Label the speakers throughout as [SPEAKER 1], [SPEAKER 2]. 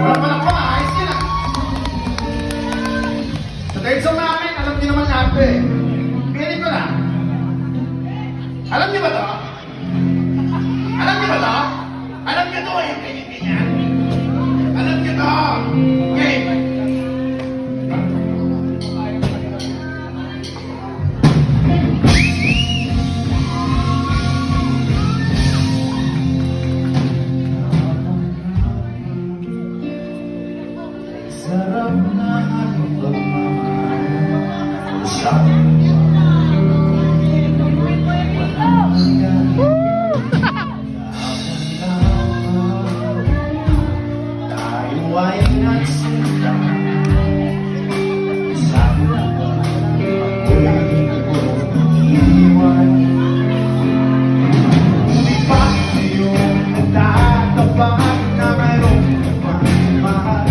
[SPEAKER 1] Palakpak, ayos yun ah. Sa third song namin, alam niyo naman lahat eh. Piling ko na. Alam niyo ba to? Alam niyo ba to? Alam niyo to yung ganyan-ganyan. Alam niyo to. Okay.
[SPEAKER 2] Sarap na ano pagmamahal sa tayo ay nagsinta sa ako'y iiwan. Di ba iyong nagtatapat na mayroong pagmamahal?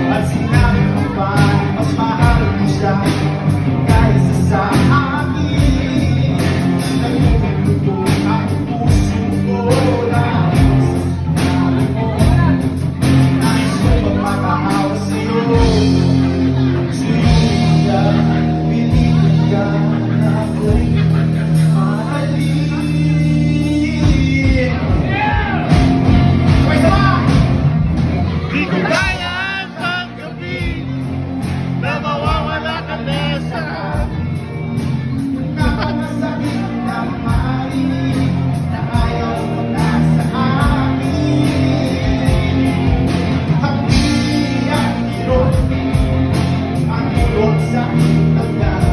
[SPEAKER 2] At sinabi mo ba mas mahal mo siya kaysa sa akin? Nagtutulog ang puso ko na sinabi mo nais ko magmakahawa sa'yo. Suyuin ka, pilitin ka na ako'y mahalin.
[SPEAKER 3] Di ko kaya na mawawala ka na sa
[SPEAKER 2] napakasakit na marinig na ayaw mo na sa akin. Hapdi at hirot ang hirot sa itagal.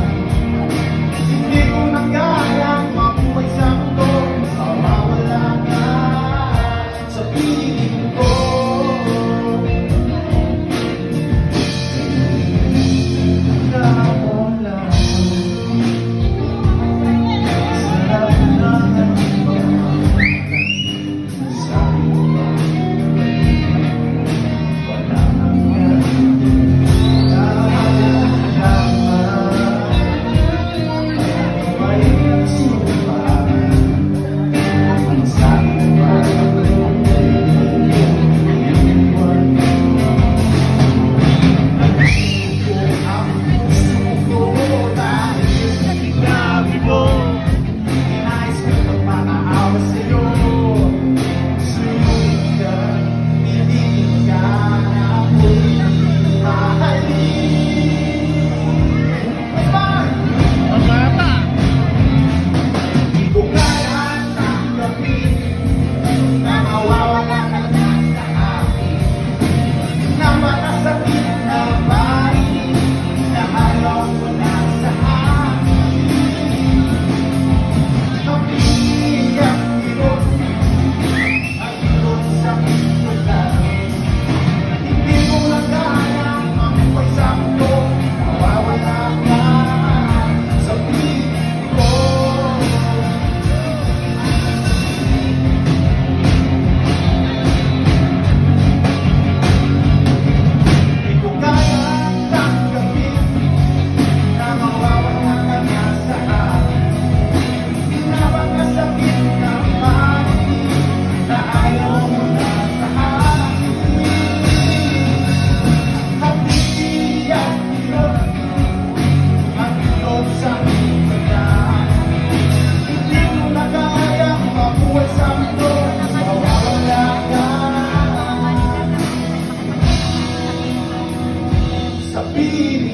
[SPEAKER 2] Hindi ko na kayang mabuhay sa mundo, mawawala ka sa piling ko. Sa piling